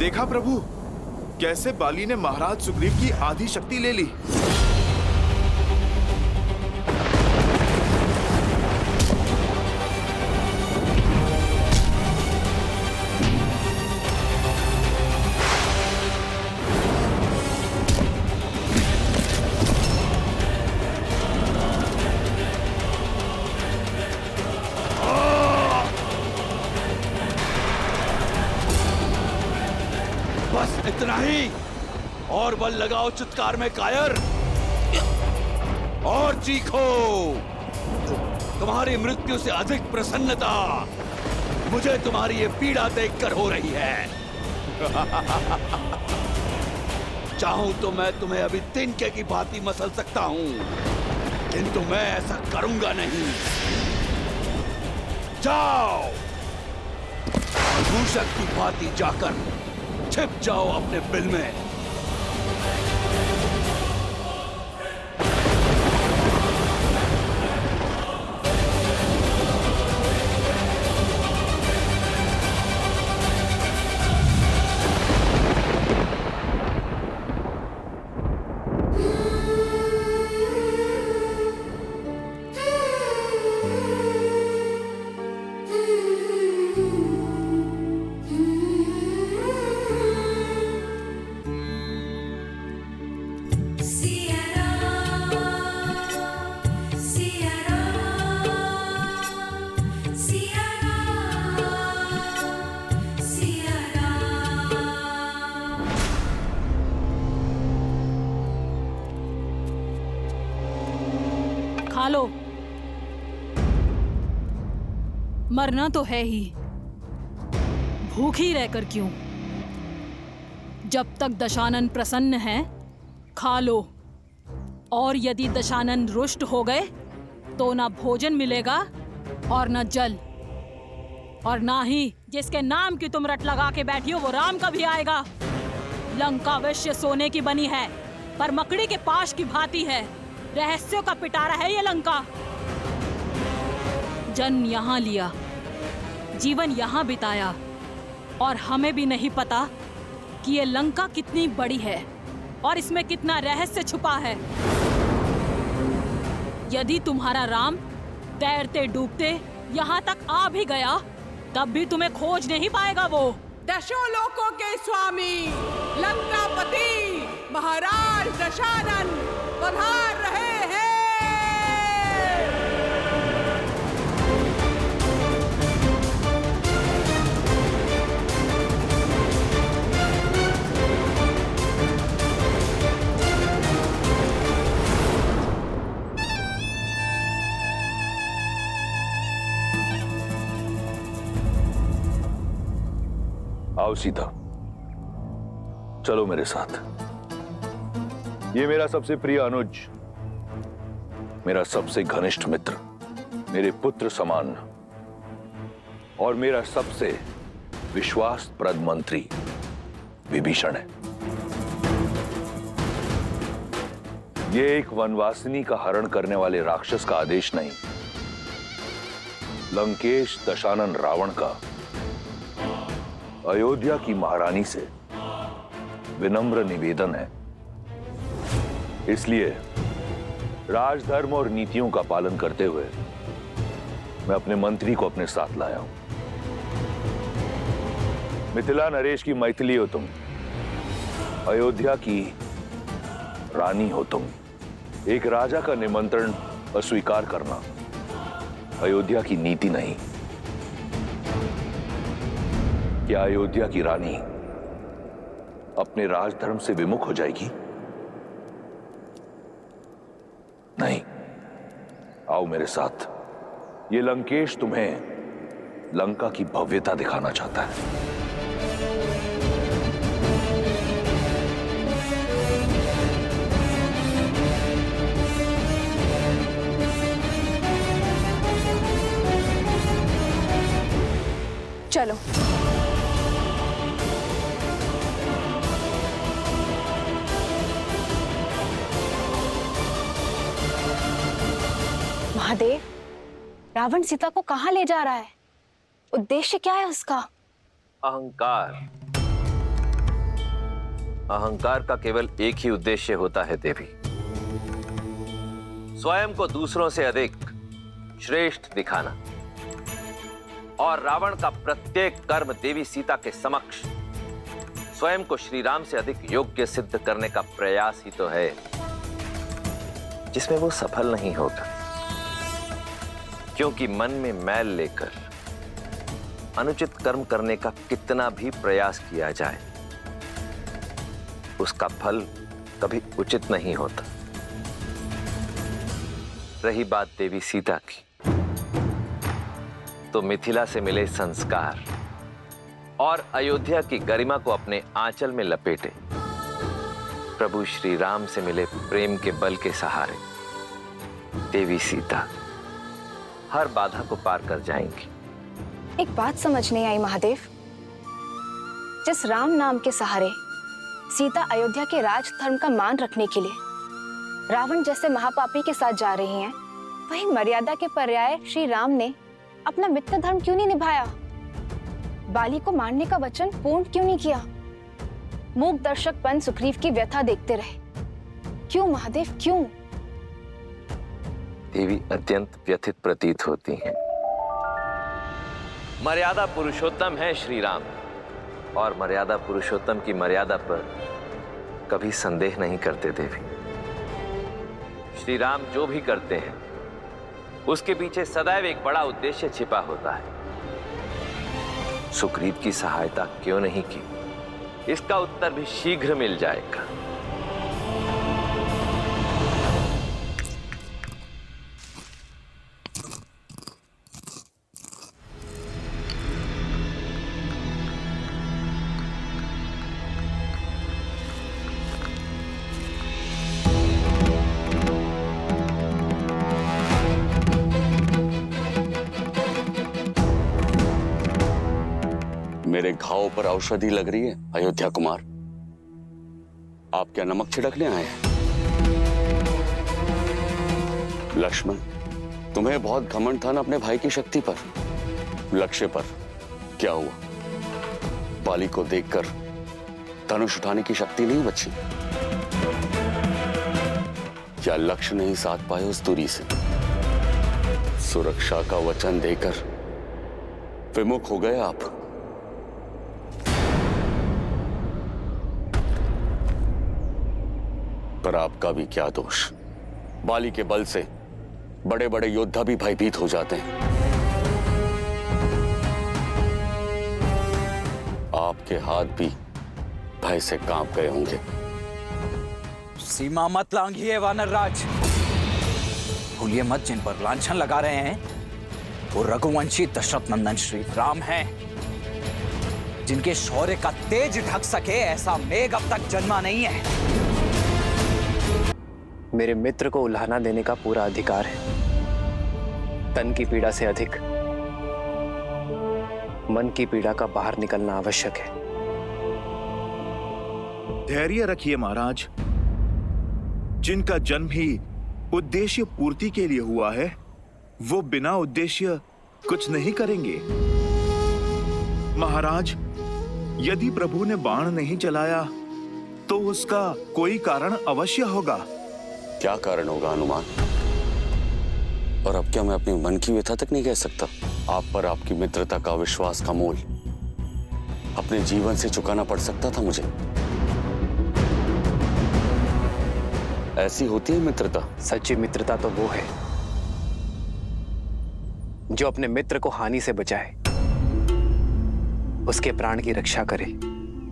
देखा प्रभु, कैसे बाली ने महाराज सुग्रीव की आधी शक्ति ले ली। बस इतना ही, और बल लगाओ चित्कार में कायर, और चीखो। तुम्हारी मृत्यु से अधिक प्रसन्नता मुझे तुम्हारी ये पीड़ा देखकर हो रही है। चाहूं तो मैं तुम्हें अभी तिनके की भांति मसल सकता हूं, किंतु मैं ऐसा करूंगा नहीं। जाओ, दूषक की भांति जाकर छिप जाओ अपने बिल में। खा लो, मरना तो है ही, भूखी रहकर क्यों। जब तक दशानन प्रसन्न है खा लो, और यदि दशानन रुष्ट हो गए तो ना भोजन मिलेगा और ना जल, और ना ही जिसके नाम की तुम रट लगा के बैठी हो वो राम कभी आएगा। लंका अवश्य सोने की बनी है, पर मकड़ी के पाश की भांति है। रहस्यों का पिटारा है ये लंका। जन्म यहाँ लिया, जीवन यहाँ बिताया, और हमें भी नहीं पता कि ये लंका कितनी बड़ी है और इसमें कितना रहस्य छुपा है। यदि तुम्हारा राम तैरते डूबते यहाँ तक आ भी गया तब भी तुम्हें खोज नहीं पाएगा वो। दशों लोकों के स्वामी लंकापति महाराज दशानन पधार रहे हैं। आओ सीता, चलो मेरे साथ। ये मेरा सबसे प्रिय अनुज, मेरा सबसे घनिष्ठ मित्र, मेरे पुत्र समान और मेरा सबसे विश्वासप्रद मंत्री विभीषण है। ये एक वनवासिनी का हरण करने वाले राक्षस का आदेश नहीं, लंकेश दशानन रावण का अयोध्या की महारानी से विनम्र निवेदन है। इसलिए राजधर्म और नीतियों का पालन करते हुए मैं अपने मंत्री को अपने साथ लाया हूं। मिथिला नरेश की मैथिली हो तुम, अयोध्या की रानी हो तुम। एक राजा का निमंत्रण अस्वीकार करना अयोध्या की नीति नहीं। क्या अयोध्या की रानी अपने राजधर्म से विमुख हो जाएगी? नहीं। आओ मेरे साथ, ये लंकेश तुम्हें लंका की भव्यता दिखाना चाहता है। चलो। महादेव, रावण सीता को कहां ले जा रहा है? उद्देश्य क्या है उसका? अहंकार। अहंकार का केवल एक ही उद्देश्य होता है देवी, स्वयं को दूसरों से अधिक श्रेष्ठ दिखाना। और रावण का प्रत्येक कर्म देवी सीता के समक्ष स्वयं को श्री राम से अधिक योग्य सिद्ध करने का प्रयास ही तो है, जिसमें वो सफल नहीं होगा। क्योंकि मन में मैल लेकर अनुचित कर्म करने का कितना भी प्रयास किया जाए, उसका फल कभी उचित नहीं होता। रही बात देवी सीता की, तो मिथिला से मिले संस्कार और अयोध्या की गरिमा को अपने आंचल में लपेटे प्रभु श्री राम से मिले प्रेम के बल के सहारे देवी सीता हर बाधा को पार कर जाएंगी। एक बात समझ नहीं आई महादेव, जिस राम नाम के सहारे सीता अयोध्या के राज धर्म का मान रखने के लिए रावण जैसे महापापी के साथ जा रही हैं, वही मर्यादा के पर्याय श्री राम ने अपना मित्र धर्म क्यों नहीं निभाया? बाली को मारने का वचन पूर्ण क्यों नहीं किया? मूक दर्शक बन सुग्रीव की व्यथा देखते रहे। क्यों महादेव, क्यों? देवी अत्यंत व्यथित प्रतीत होती हैं। मर्यादा पुरुषोत्तम है श्री राम, और मर्यादा पुरुषोत्तम की मर्यादा पर कभी संदेह नहीं करते देवी। श्री राम जो भी करते हैं उसके पीछे सदैव एक बड़ा उद्देश्य छिपा होता है। सुग्रीव की सहायता क्यों नहीं की, इसका उत्तर भी शीघ्र मिल जाएगा। मेरे घाव पर औषधि लग रही है अयोध्या कुमार। आप क्या नमक छिड़कने आए हैं? लक्ष्मण, तुम्हें बहुत घमंड था ना अपने भाई की शक्ति पर, लक्ष्य पर। क्या हुआ? बाली को देखकर धनुष उठाने की शक्ति नहीं बची? क्या लक्ष्य नहीं साध पाए उस दूरी से? सुरक्षा का वचन देकर विमुख हो गए आप। पर आपका भी क्या दोष, बाली के बल से बड़े बड़े योद्धा भी भयभीत हो जाते हैं। आपके हाथ भी भय से कांप गए होंगे। सीमा मत लांघिए वानरराज, भूलिए मत जिन पर लांछन लगा रहे हैं वो रघुवंशी दशरथ नंदन श्री राम हैं, जिनके शौर्य का तेज ढक सके ऐसा मेघ अब तक जन्मा नहीं है। मेरे मित्र को उल्हाना देने का पूरा अधिकार है। तन की पीड़ा से अधिक मन की पीड़ा का बाहर निकलना आवश्यक है। धैर्य रखिए महाराज, जिनका जन्म ही उद्देश्य पूर्ति के लिए हुआ है, वो बिना उद्देश्य कुछ नहीं करेंगे। महाराज, यदि प्रभु ने बाण नहीं चलाया तो उसका कोई कारण अवश्य होगा। क्या कारण होगा हनुमान? और अब क्या मैं अपने मन की व्यथा तक नहीं कह सकता? आप पर आपकी मित्रता का विश्वास का मोल अपने जीवन से चुकाना पड़ सकता था मुझे। ऐसी होती है मित्रता। सच्ची मित्रता तो वो है जो अपने मित्र को हानि से बचाए, उसके प्राण की रक्षा करे,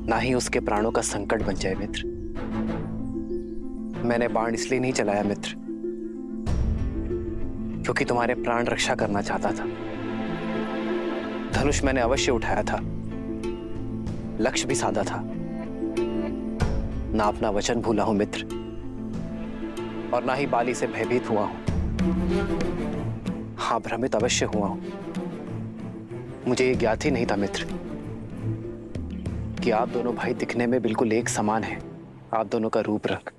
ना ही उसके प्राणों का संकट बन जाए। मित्र, मैंने बाण इसलिए नहीं चलाया मित्र, क्योंकि तुम्हारे प्राण रक्षा करना चाहता था। धनुष मैंने अवश्य उठाया था, लक्ष्य भी साधा था, ना अपना वचन भूला हूं मित्र, और ना ही बाली से भयभीत हुआ हूं। हाँ, भ्रमित अवश्य हुआ हूं। मुझे ये ज्ञात ही नहीं था मित्र कि आप दोनों भाई दिखने में बिल्कुल एक समान हैं। आप दोनों का रूप रंग,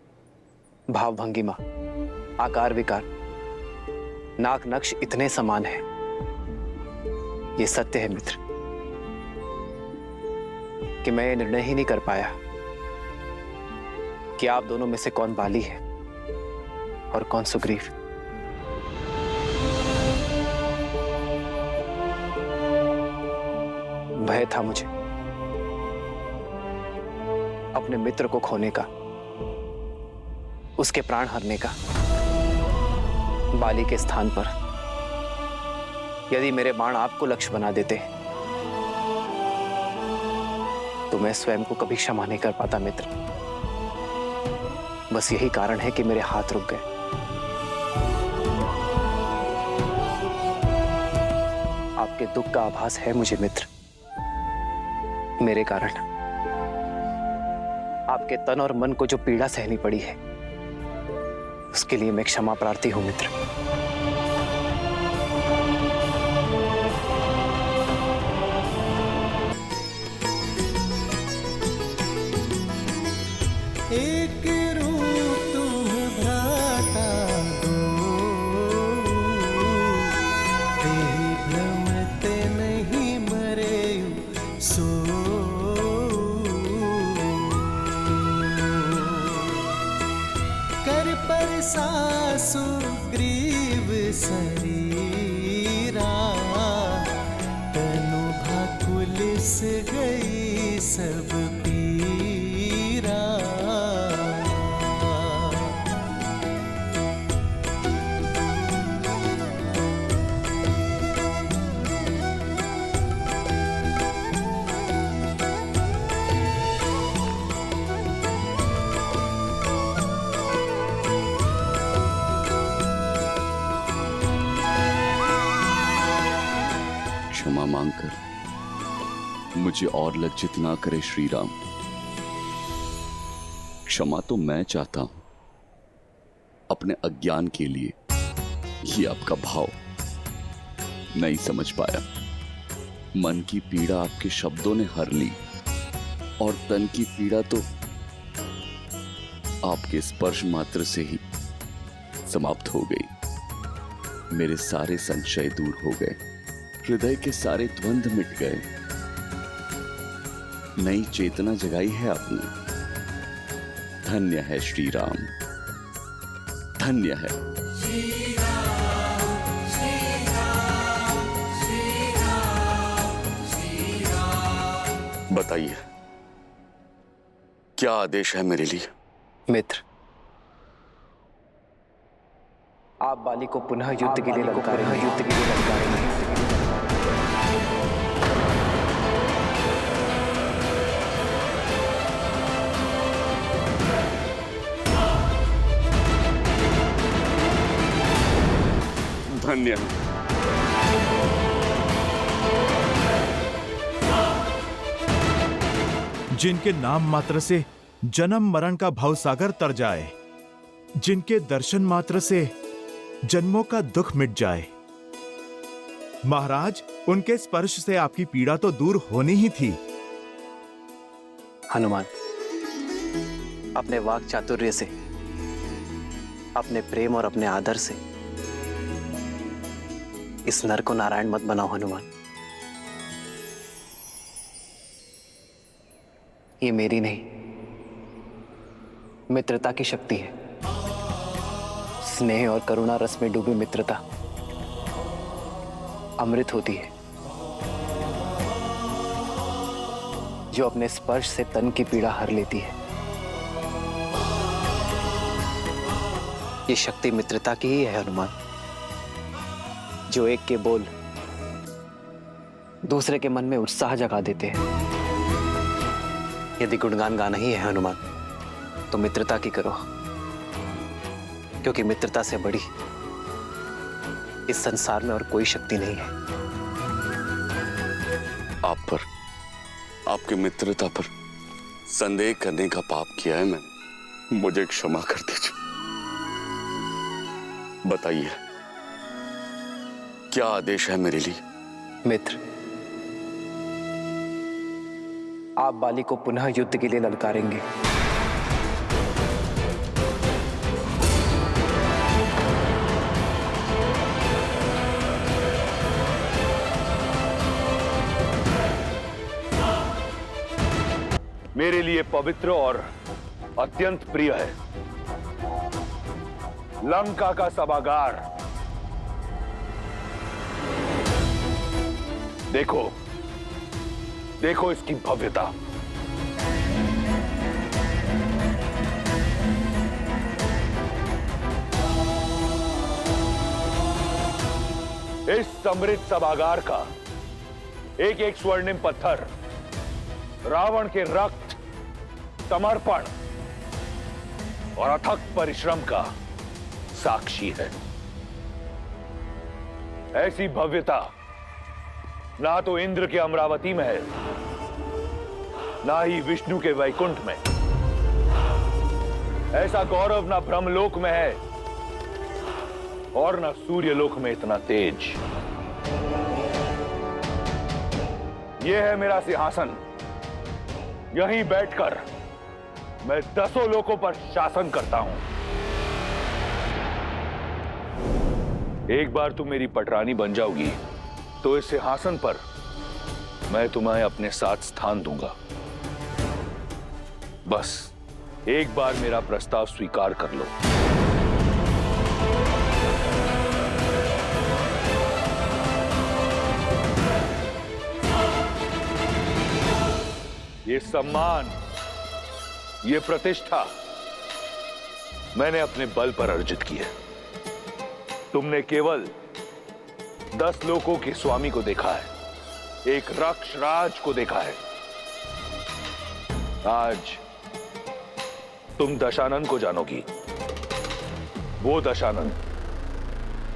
भाव भंगिमा, आकार विकार, नाक नक्श इतने समान है। ये सत्य है मित्र कि मैं ये निर्णय ही नहीं कर पाया कि आप दोनों में से कौन बाली है और कौन सुग्रीव। भय था मुझे अपने मित्र को खोने का, उसके प्राण हरने का। बाली के स्थान पर यदि मेरे बाण आपको लक्ष्य बना देते तो मैं स्वयं को कभी क्षमा नहीं कर पाता मित्र। बस यही कारण है कि मेरे हाथ रुक गए। आपके दुख का आभास है मुझे मित्र। मेरे कारण आपके तन और मन को जो पीड़ा सहनी पड़ी है, उसके लिए मैं क्षमा प्रार्थी हूं मित्र। एक रूप तुम भ्राता दो, तेहि भ्रमते नहीं मरे सो। कर पर सुग्रीव शरीरा, तनु भाकुलिस गई सब पीरा। क्षमा मांगकर मुझे और लज्जित ना करे श्री राम। क्षमा तो मैं चाहता हूं अपने अज्ञान के लिए। ये आपका भाव नहीं समझ पाया। मन की पीड़ा आपके शब्दों ने हर ली और तन की पीड़ा तो आपके स्पर्श मात्र से ही समाप्त हो गई। मेरे सारे संशय दूर हो गए, हृदय के सारे द्वंद्व मिट गए। नई चेतना जगाई है आपने। धन्य है श्री राम, धन्य है। बताइए क्या आदेश है मेरे लिए? मित्र, आप बाली को पुनः युद्ध के लिए ललकारेंगे। धन्य है। जिनके नाम मात्र से जन्म मरण का भवसागर तर जाए, जिनके दर्शन मात्र से जन्मों का दुख मिट जाए। महाराज, उनके स्पर्श से आपकी पीड़ा तो दूर होनी ही थी। हनुमान, अपने वाक चातुर्य से, अपने प्रेम और अपने आदर से इस नर को नारायण मत बनाओ हनुमान। ये मेरी नहीं, मित्रता की शक्ति है। स्नेह और करुणा रस में डूबी मित्रता अमृत होती है, जो अपने स्पर्श से तन की पीड़ा हर लेती है। ये शक्ति मित्रता की ही है हनुमान, जो एक के बोल दूसरे के मन में उत्साह जगा देते हैं। यदि गुणगान गाना ही है हनुमान, तो मित्रता की करो, क्योंकि मित्रता से बड़ी इस संसार में और कोई शक्ति नहीं है। आप पर, आपकी मित्रता पर संदेह करने का पाप किया है मैंने। मुझे क्षमा कर दीजिए। बताइए क्या आदेश है मेरे लिए? मित्र, आप बाली को पुनः युद्ध के लिए ललकारेंगे। मेरे लिए पवित्र और अत्यंत प्रिय है। लंका का सभागार देखो, देखो इसकी भव्यता। इस समृद्ध सभागार का एक एक स्वर्णिम पत्थर रावण के रक्त, समर्पण और अथक परिश्रम का साक्षी है। ऐसी भव्यता ना तो इंद्र के अमरावती में है, ना ही विष्णु के वैकुंठ में। ऐसा गौरव ना ब्रह्मलोक में है और ना सूर्यलोक में इतना तेज। यह है मेरा सिंहासन। यहीं बैठकर मैं 10 लोकों पर शासन करता हूं। एक बार तुम मेरी पटरानी बन जाओगी तो इस सिंहासन पर मैं तुम्हें अपने साथ स्थान दूंगा। बस एक बार मेरा प्रस्ताव स्वीकार कर लो। ये सम्मान, ये प्रतिष्ठा मैंने अपने बल पर अर्जित की है। तुमने केवल 10 लोकों के स्वामी को देखा है, एक रक्षराज को देखा है। आज तुम दशानन को जानोगी। वो दशानन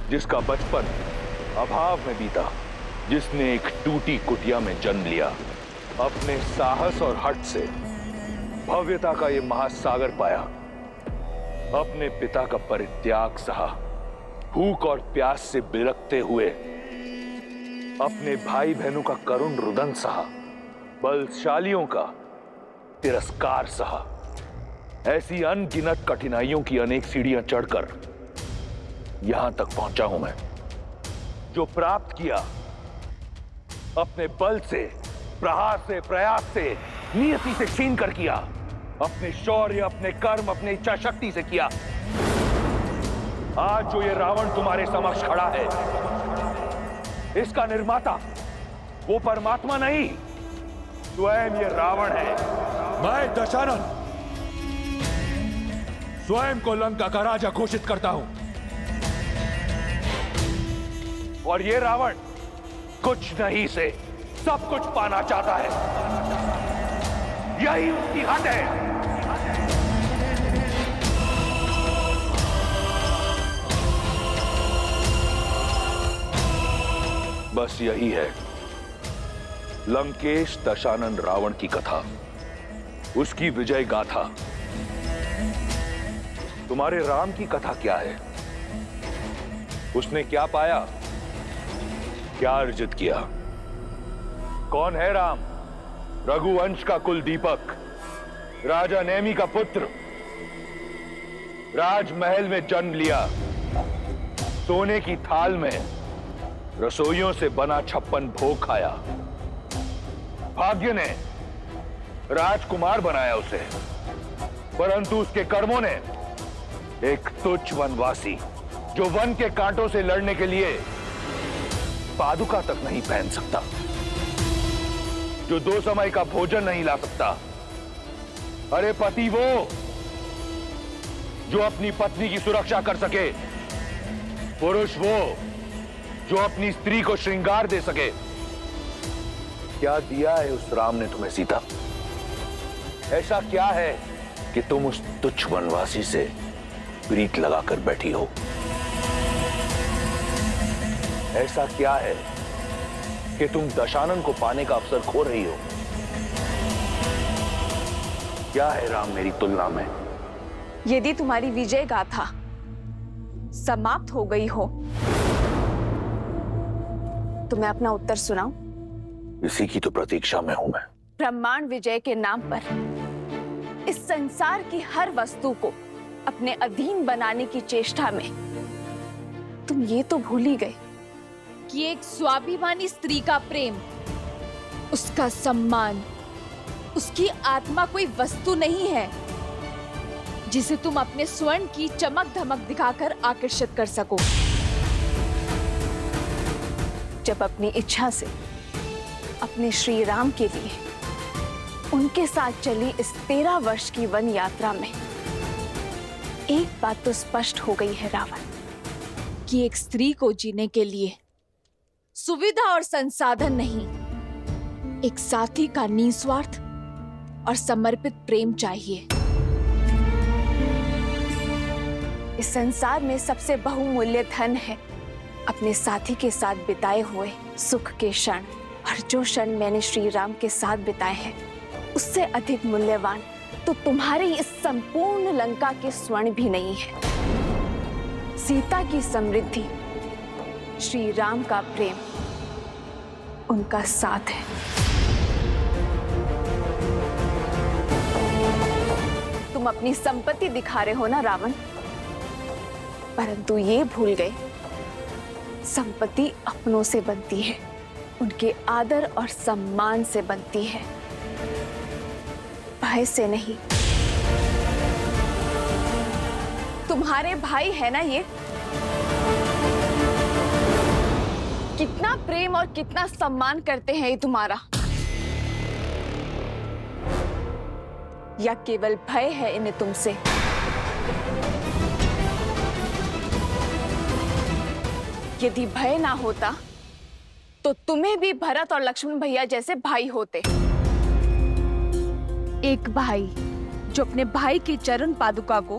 जिसका बचपन अभाव में बीता, जिसने एक टूटी कुटिया में जन्म लिया, अपने साहस और हठ से भव्यता का ये महासागर पाया, अपने पिता का परित्याग सहा, भूख और प्यास से बिलखते हुए अपने भाई बहनों का करुण रुदन सहा, बलशालियों का तिरस्कार सहा। ऐसी अनगिनत कठिनाइयों की अनेक सीढ़ियां चढ़कर यहां तक पहुंचा हूं मैं। जो प्राप्त किया अपने बल से, प्रहार से, प्रयास से, नियति से छीन कर किया, अपने शौर्य, अपने कर्म, अपनी इच्छा शक्ति से किया। आज जो ये रावण तुम्हारे समक्ष खड़ा है, इसका निर्माता वो परमात्मा नहीं, स्वयं ये रावण है। मैं दशानन स्वयं को लंका का राजा घोषित करता हूं। और ये रावण कुछ नहीं से सब कुछ पाना चाहता है। यही उसकी हद है। बस यही है लंकेश दशानन रावण की कथा, उसकी विजय गाथा। तुम्हारे राम की कथा क्या है? उसने क्या पाया, क्या अर्जित किया? कौन है राम? रघुवंश का कुल दीपक, राजा नेमी का पुत्र, राजमहल में जन्म लिया, सोने की थाल में रसोइयों से बना 56 भोग खाया। भाग्य ने राजकुमार बनाया उसे, परंतु उसके कर्मों ने एक तुच्छ वनवासी, जो वन के कांटों से लड़ने के लिए पादुका तक नहीं पहन सकता, जो 2 समय का भोजन नहीं ला सकता। अरे पति वो जो अपनी पत्नी की सुरक्षा कर सके, पुरुष वो जो अपनी स्त्री को श्रृंगार दे सके। क्या दिया है उस राम ने तुम्हें सीता? ऐसा क्या है कि तुम उस तुच्छ वनवासी से प्रीत लगाकर बैठी हो? ऐसा क्या है कि तुम दशानन को पाने का अवसर खो रही हो? क्या है राम मेरी तुलना में? यदि तुम्हारी विजय गाथा समाप्त हो गई हो तो मैं अपना उत्तर सुनाऊं? इसी की तो प्रतीक्षा में हूं मैं। ब्रह्मांड विजय के नाम पर इस संसार की हर वस्तु को अपने अधीन बनाने की चेष्टा में तुम ये तो भूल ही गए कि एक स्वाभिमानी स्त्री का प्रेम, उसका सम्मान, उसकी आत्मा कोई वस्तु नहीं है, जिसे तुम अपने स्वर्ण की चमक धमक दिखाकर आकर्षित कर सको। जब अपनी इच्छा से अपने श्री राम के लिए उनके साथ चली इस 13 वर्ष की वन यात्रा में एक बात तो स्पष्ट हो गई है रावण, कि एक स्त्री को जीने के लिए सुविधा और संसाधन नहीं, एक साथी का निस्वार्थ और समर्पित प्रेम चाहिए। इस संसार में सबसे बहुमूल्य धन है अपने साथी के साथ बिताए हुए सुख के क्षण, और जो क्षण मैंने श्री राम के साथ बिताए हैं उससे अधिक मूल्यवान तो तुम्हारी इस संपूर्ण लंका के स्वर्ण भी नहीं है। सीता की समृद्धि, श्री राम का प्रेम, उनका साथ है। तुम अपनी संपत्ति दिखा रहे हो ना रावण, परंतु ये भूल गए संपत्ति अपनों से बनती है, उनके आदर और सम्मान से बनती है, भय से नहीं। तुम्हारे भाई है ना ये, कितना प्रेम और कितना सम्मान करते हैं ये तुम्हारा, या केवल भय है इन्हें तुमसे? यदि भय ना होता तो तुम्हें भी भरत और लक्ष्मण भैया जैसे भाई होते। एक भाई जो अपने भाई की चरण पादुका को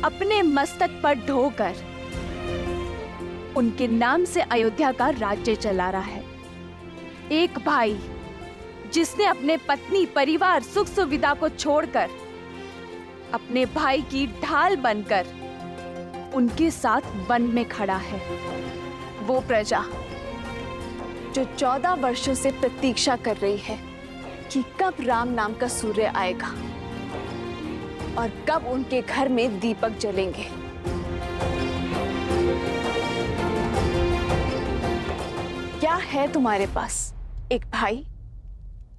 अपने मस्तक पर ढोकर उनके नाम से अयोध्या का राज्य चला रहा है। एक भाई जिसने अपने पत्नी, परिवार, सुख सुविधा को छोड़कर अपने भाई की ढाल बनकर उनके साथ वन में खड़ा है। वो प्रजा जो 14 वर्षों से प्रतीक्षा कर रही है कि कब राम नाम का सूर्य आएगा और कब उनके घर में दीपक जलेंगे। क्या है तुम्हारे पास एक भाई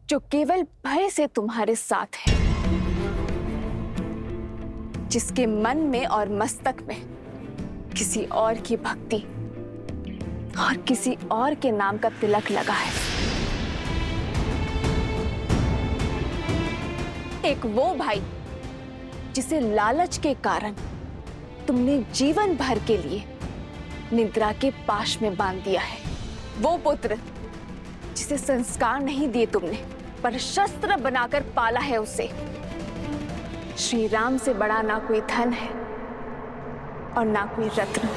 जो केवल भय से तुम्हारे साथ है, जिसके मन में और मस्तक में किसी और की भक्ति और किसी और के नाम का तिलक लगा है? एक वो भाई जिसे लालच के कारण तुमने जीवन भर के लिए निद्रा के पाश में बांध दिया है। वो पुत्र जिसे संस्कार नहीं दिए तुमने, पर शस्त्र बनाकर पाला है उसे। श्री राम से बड़ा ना कोई धन है और ना कोई रत्न।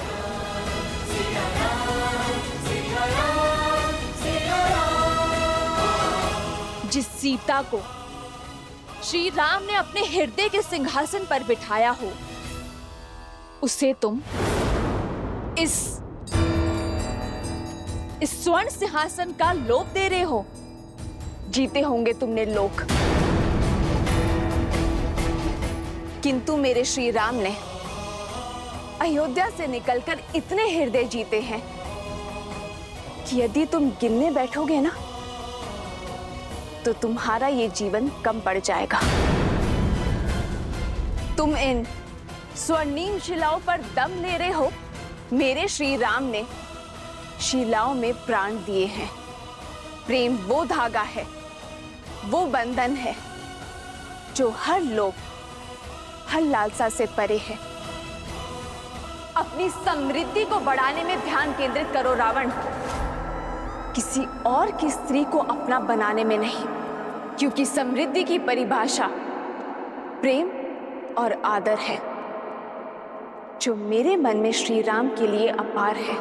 जिस सीता को श्री राम ने अपने हृदय के सिंहासन पर बिठाया हो, उसे तुम इस स्वर्ण सिंहासन का लोभ दे रहे हो। जीते होंगे तुमने लोक, किंतु मेरे श्री राम ने अयोध्या से निकलकर इतने हृदय जीते हैं कि यदि तुम गिनने बैठोगे ना तो तुम्हारा ये जीवन कम पड़ जाएगा। तुम इन स्वर्णिम शिलाओं पर दम ले रहे हो। मेरे श्री राम ने शिलाओं में प्राण दिए हैं। प्रेम वो धागा है, वो बंधन है जो हर लोभ, हर लालसा से परे है। अपनी समृद्धि को बढ़ाने में ध्यान केंद्रित करो रावण, किसी और की स्त्री को अपना बनाने में नहीं, क्योंकि समृद्धि की परिभाषा प्रेम और आदर है, जो मेरे मन में श्री राम के लिए अपार है।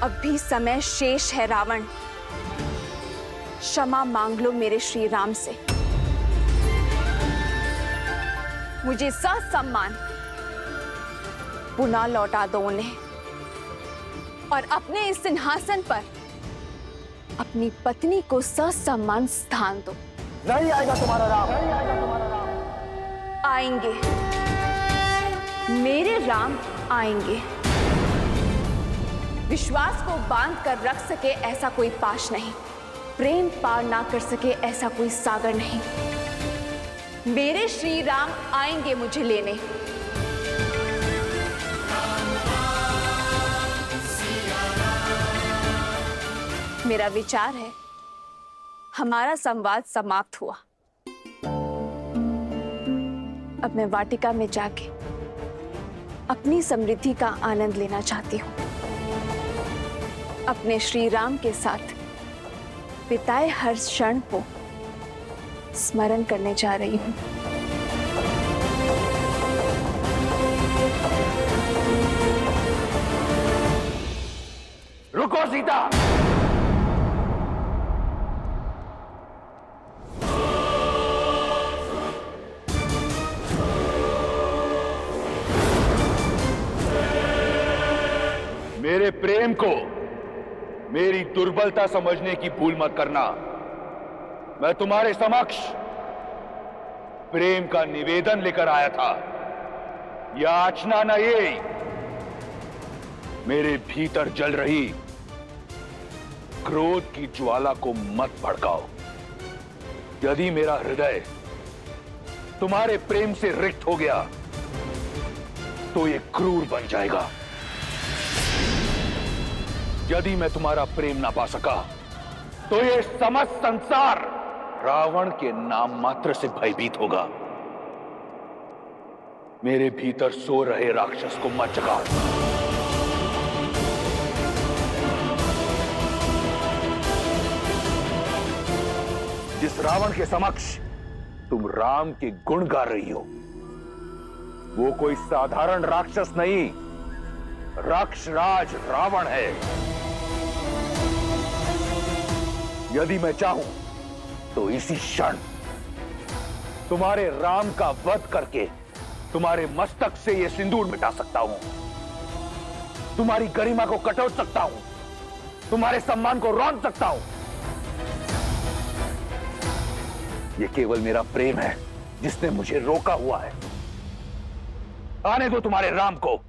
अब भी समय शेष है रावण, क्षमा मांग लो मेरे श्री राम से। मुझे ससम्मान पुनः लौटा दो उन्हें और अपने इस सिंहासन पर अपनी पत्नी को ससम्मान स्थान दो। नहीं आएगा तुम्हारा राम, नहीं आएगा तुम्हारा राम। आएंगे, मेरे राम आएंगे। विश्वास को बांध कर रख सके ऐसा कोई पाश नहीं, प्रेम पार ना कर सके ऐसा कोई सागर नहीं। मेरे श्री राम आएंगे मुझे लेने। मेरा विचार है हमारा संवाद समाप्त हुआ। अब मैं वाटिका में जाके अपनी समृद्धि का आनंद लेना चाहती हूँ। अपने श्री राम के साथ बिताए हर क्षण को स्मरण करने जा रही हूँ। रुको सीता। मेरे प्रेम को मेरी दुर्बलता समझने की भूल मत करना। मैं तुम्हारे समक्ष प्रेम का निवेदन लेकर आया था। याचना न ये, मेरे भीतर जल रही क्रोध की ज्वाला को मत भड़काओ। यदि मेरा हृदय तुम्हारे प्रेम से रिक्त हो गया तो ये क्रूर बन जाएगा। यदि मैं तुम्हारा प्रेम ना पा सका तो ये समस्त संसार रावण के नाम मात्र से भयभीत होगा। मेरे भीतर सो रहे राक्षस को मत जगाओ। जिस रावण के समक्ष तुम राम के गुण गा रही हो वो कोई साधारण राक्षस नहीं, राक्षराज रावण है। यदि मैं चाहूं तो इसी क्षण तुम्हारे राम का वध करके तुम्हारे मस्तक से यह सिंदूर मिटा सकता हूं, तुम्हारी गरिमा को कटोट सकता हूं, तुम्हारे सम्मान को रौंद सकता हूं। यह केवल मेरा प्रेम है जिसने मुझे रोका हुआ है। आने दो तुम्हारे राम को,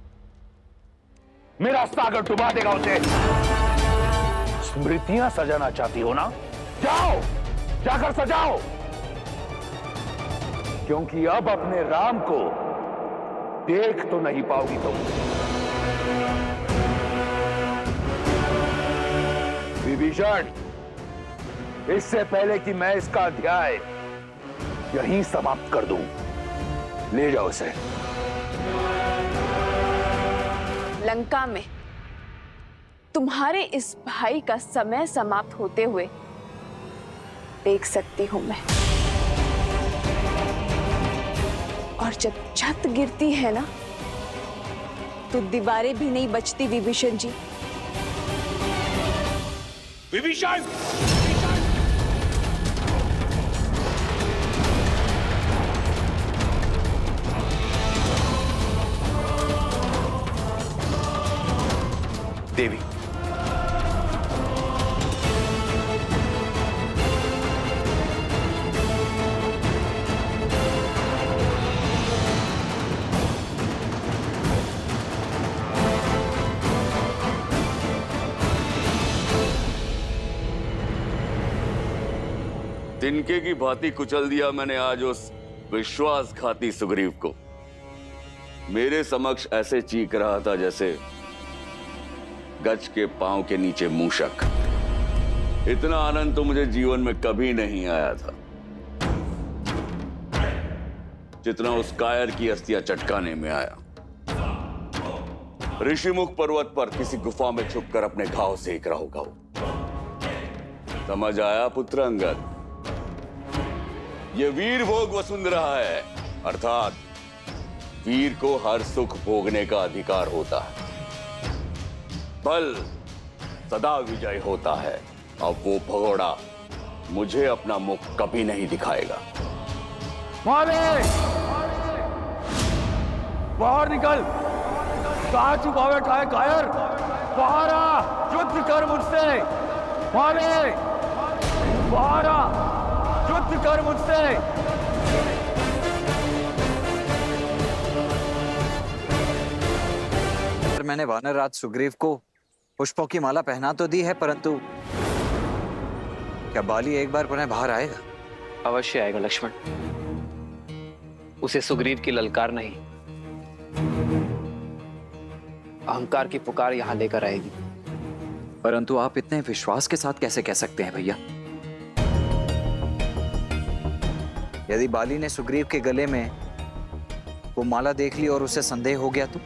मेरा सागर डुबा देगा उसे। स्मृतियां सजाना चाहती हो ना? जाओ, जाकर सजाओ, क्योंकि अब अपने राम को देख तो नहीं पाओगी तुम। विभीषण, इससे पहले कि मैं इसका अध्याय यहीं समाप्त कर दूं, ले जाओ इसे। लंका में तुम्हारे इस भाई का समय समाप्त होते हुए देख सकती हूं मैं। और जब छत गिरती है ना तो दीवारें भी नहीं बचती विभीषण जी। विभीषण! देवी, तिनके की भांति कुचल दिया मैंने आज उस विश्वासघाती सुग्रीव को। मेरे समक्ष ऐसे चीख रहा था जैसे गज के पांव के नीचे मूषक। इतना आनंद तो मुझे जीवन में कभी नहीं आया था जितना उस कायर की अस्थियां चटकाने में आया। ऋषिमुख पर्वत पर किसी गुफा में छुपकर अपने घाव सेक रहा होगा वो। समझ आया पुत्र अंगद? ये वीर भोग वसुंधरा है, अर्थात वीर को हर सुख भोगने का अधिकार होता है। बल सदा विजय होता है। अब वो भगोड़ा मुझे अपना मुख कभी नहीं दिखाएगा। बाहर निकल! कहां छुपा बैठा है कायर? बाहर आ, युद्ध कर मुझसे। बाहर आ, युद्ध कर मुझसे। मैंने वानरराज सुग्रीव को पुष्पों की माला पहना तो दी है, परंतु क्या बाली एक बार पुनः बाहर आएगा? अवश्य आएगा लक्ष्मण। उसे सुग्रीव की ललकार नहीं, अहंकार की पुकार यहां लेकर आएगी। परंतु आप इतने विश्वास के साथ कैसे कह सकते हैं भैया? यदि बाली ने सुग्रीव के गले में वो माला देख ली और उसे संदेह हो गया तो?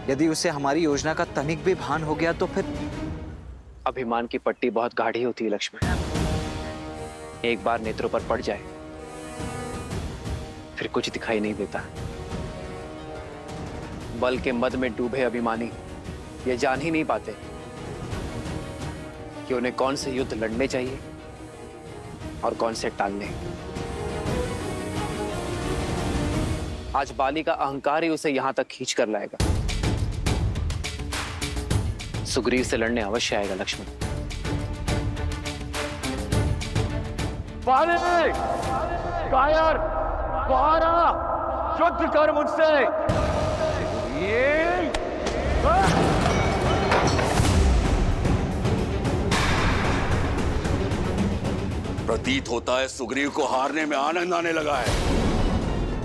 यदि उसे हमारी योजना का तनिक भी भान हो गया तो फिर? अभिमान की पट्टी बहुत गाढ़ी होती है लक्ष्मण, एक बार नेत्रों पर पड़ जाए फिर कुछ दिखाई नहीं देता। बल के मद में डूबे अभिमानी ये जान ही नहीं पाते कि उन्हें कौन से युद्ध लड़ने चाहिए और कौन से टालने। आज बाली का अहंकार ही उसे यहां तक खींच कर लाएगा। सुग्रीव से लड़ने अवश्य आएगा लक्ष्मण। बाली, कायर, बाहर आ, युद्ध कर मुझसे। ये प्रतीत होता है सुग्रीव को हारने में आनंद आने लगा है।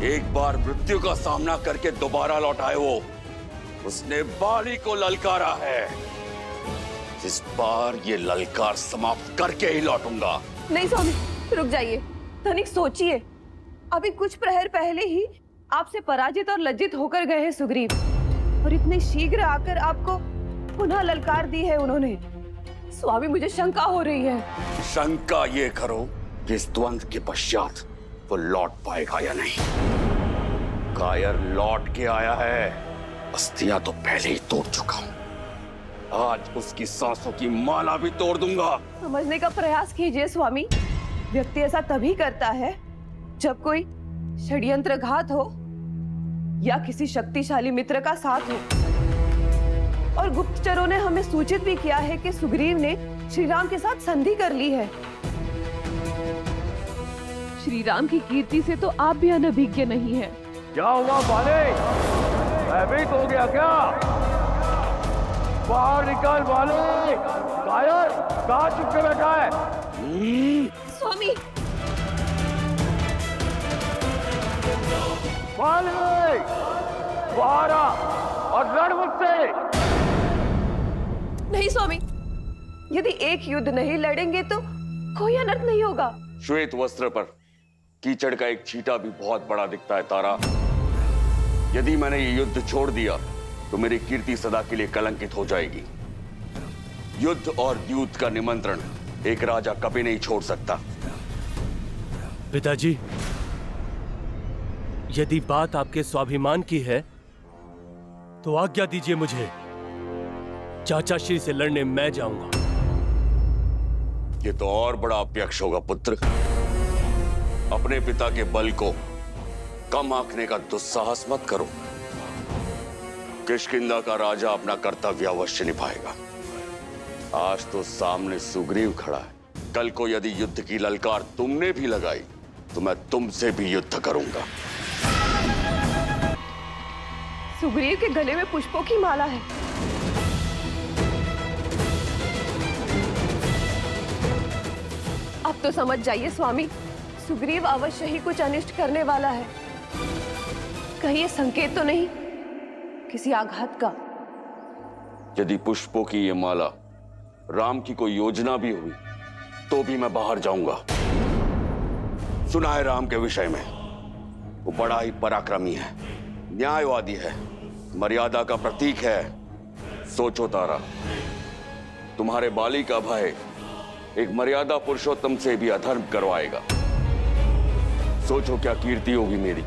एक बार मृत्यु का सामना करके दोबारा लौट आए वो। उसने बाली को ललकारा है। इस बार ये ललकार समाप्त करके ही लौटूंगा। नहीं स्वामी, रुक जाइए। धनिक सोचिए, अभी कुछ प्रहर पहले ही आपसे पराजित और लज्जित होकर गए हैं सुग्रीव, और इतने शीघ्र आकर आपको पुनः ललकार दी है उन्होंने। स्वामी, मुझे शंका हो रही है। शंका ये करो कि इस द्वंद्व के पश्चात वो लौट पाएगा या नहीं। कायर लौट के आया है, अस्थियां तो पहले ही तोड़ चुका हूं। आज उसकी सांसों की माला भी तोड़ दूंगा। समझने का प्रयास कीजिए स्वामी। व्यक्ति ऐसा तभी करता है जब कोई षड्यंत्रघात हो या किसी शक्तिशाली मित्र का साथ हो। और गुप्तचरों ने हमें सूचित भी किया है कि सुग्रीव ने श्री राम के साथ संधि कर ली है। श्री राम की कीर्ति से तो आप भी अनभिज्ञ नहीं हैं। क्या हुआ बाले? भयभीत हो गया क्या? बाहर निकल बाले। कायर, कहाँ चुप के बैठा है? स्वामी, बाले, बाहर आ और लड़ मुझसे। नहीं स्वामी, यदि एक युद्ध नहीं लड़ेंगे तो कोई अनर्थ नहीं होगा। श्वेत वस्त्र पर कीचड़ का एक छींटा भी बहुत बड़ा दिखता है तारा। यदि मैंने ये युद्ध छोड़ दिया तो मेरी कीर्ति सदा के लिए कलंकित हो जाएगी। युद्ध और द्यूत का निमंत्रण एक राजा कभी नहीं छोड़ सकता। पिताजी, यदि बात आपके स्वाभिमान की है तो आज्ञा दीजिए मुझे। चाचा श्री से लड़ने मैं जाऊंगा। ये तो और बड़ा अप्यक्ष होगा पुत्र। अपने पिता के बल को कम आंकने का दुस्साहस मत करो। किष्किंधा का राजा अपना कर्तव्य अवश्य निभाएगा। आज तो सामने सुग्रीव खड़ा है। कल को यदि युद्ध की ललकार तुमने भी लगाई तो मैं तुमसे भी युद्ध करूंगा। सुग्रीव के गले में पुष्पों की माला है। अब तो समझ जाइए स्वामी, सुग्रीव अवश्य ही कुछ अनिष्ट करने वाला है। कहीं ये संकेत तो नहीं किसी आघात का? यदि पुष्पों की ये माला राम की कोई योजना भी हुई तो भी मैं बाहर जाऊंगा। सुना है राम के विषय में, वो बड़ा ही पराक्रमी है, न्यायवादी है, मर्यादा का प्रतीक है। सोचो तारा, तुम्हारे बाली का भय एक मर्यादा पुरुषोत्तम से भी अधर्म करवाएगा। सोचो क्या कीर्ति होगी मेरी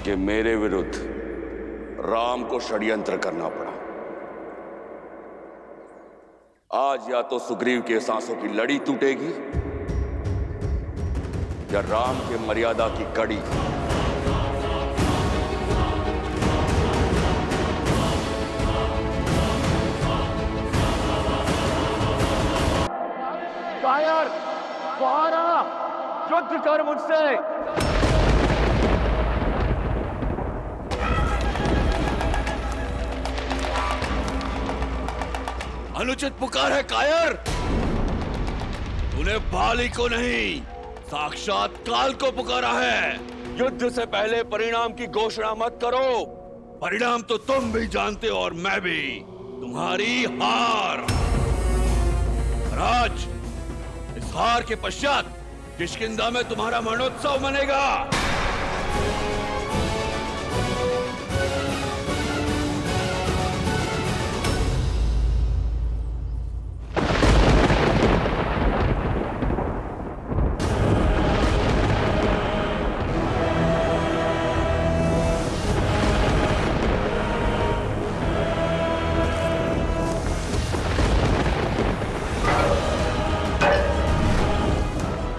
कि मेरे विरुद्ध राम को षड्यंत्र करना पड़ा। आज या तो सुग्रीव के सांसों की लड़ी टूटेगी या राम के मर्यादा की कड़ी। कायर, बाहर आ, युद्ध कर मुझसे। अनुचित पुकार है कायर। तूने बाली को नहीं, साक्षात काल को पुकारा है। युद्ध से पहले परिणाम की घोषणा मत करो। परिणाम तो तुम भी जानते हो और मैं भी। तुम्हारी हार। राज, इस हार के पश्चात किष्किंधा में तुम्हारा मरणोत्सव मनेगा।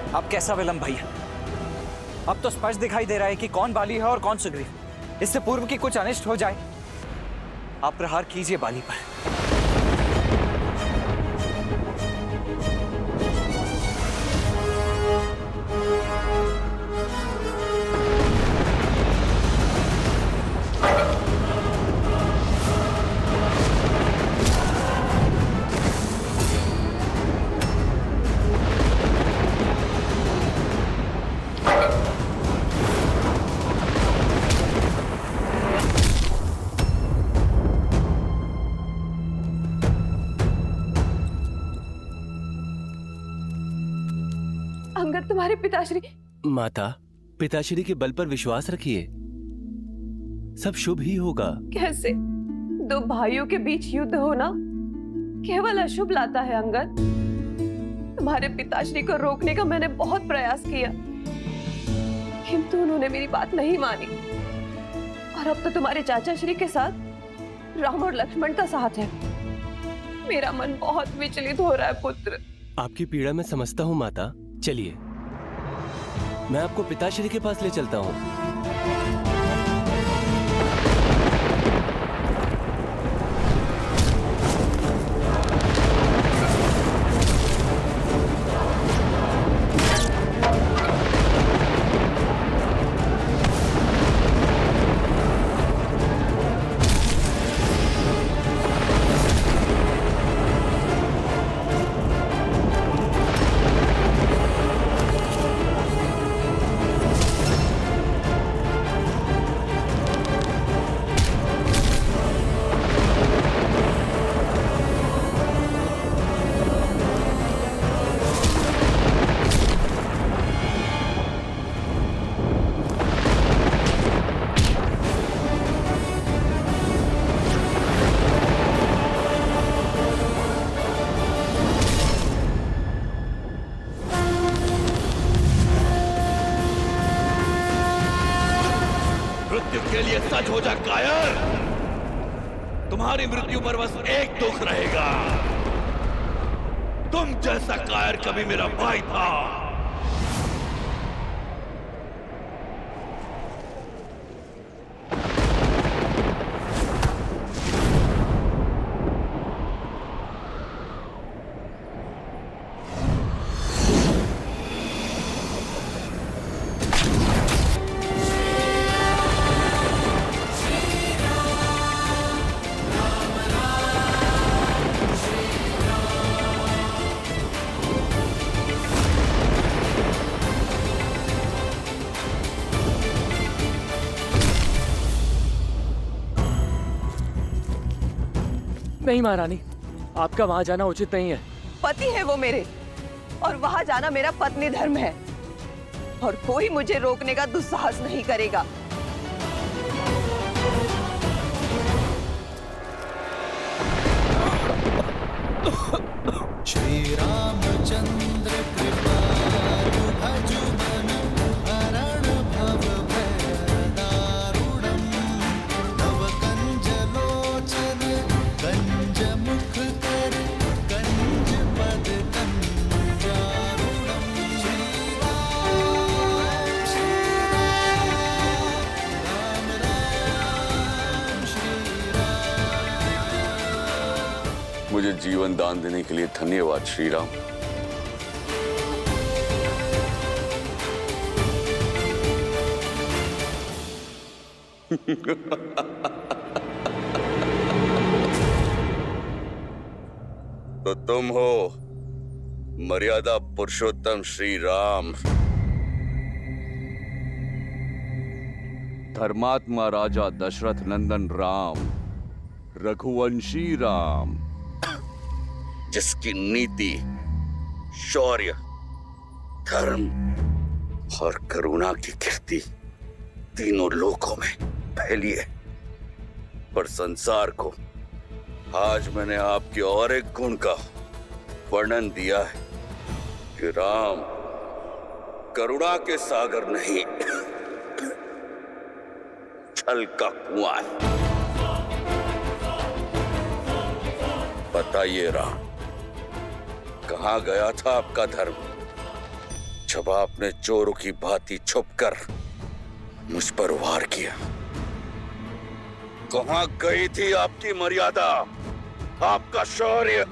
अब कैसा विलंब भैया? अब तो स्पष्ट दिखाई दे रहा है कि कौन बाली है और कौन सुग्रीव। इससे पूर्व कि कुछ अनिष्ट हो जाए, आप प्रहार कीजिए बाली पर। अंगद, तुम्हारे पिताश्री। माता, पिताश्री के बल पर विश्वास रखिए, सब शुभ ही होगा। कैसे? दो भाइयों के बीच युद्ध होना केवल अशुभ लाता है अंगद। तुम्हारे पिताश्री को रोकने का मैंने बहुत प्रयास किया, किंतु उन्होंने मेरी बात नहीं मानी। और अब तो तुम्हारे चाचा श्री के साथ राम और लक्ष्मण का साथ है। मेरा मन बहुत विचलित हो रहा है पुत्र। आपकी पीड़ा मैं समझता हूँ माता। चलिए, मैं आपको पिताश्री के पास ले चलता हूँ। के लिए सच हो जा कायर। तुम्हारी मृत्यु पर बस एक दुख रहेगा, तुम जैसा कायर कभी मेरा भाई था। नहीं महारानी, आपका वहां जाना उचित नहीं है। पति है वो मेरे, और वहां जाना मेरा पत्नी धर्म है, और कोई मुझे रोकने का दुस्साहस नहीं करेगा। श्री रामचंद्र कृपालु भजु मन हरण भव भय दारुणम् तव कंज लोचन कंज मुख कर कंज पद कंजारुणम्। श्री राम श्री राम। मुझे जीवन दान देने के लिए धन्यवाद श्री राम। तो तुम हो मर्यादा पुरुषोत्तम श्री राम। धर्मात्मा राजा दशरथ नंदन राम, रघुवंशी राम, जिसकी नीति, शौर्य, धर्म और करुणा की कीर्ति तीनों लोकों में फैली है। पर संसार को आज मैंने आपके और एक गुण का वर्णन दिया है कि राम करुणा के सागर नहीं, छल का कुआं है। बताइए राम, कहां गया था आपका धर्म जब आपने चोरों की भांति छुपकर मुझ पर वार किया? कहां गई थी आपकी मर्यादा, आपका शौर्य,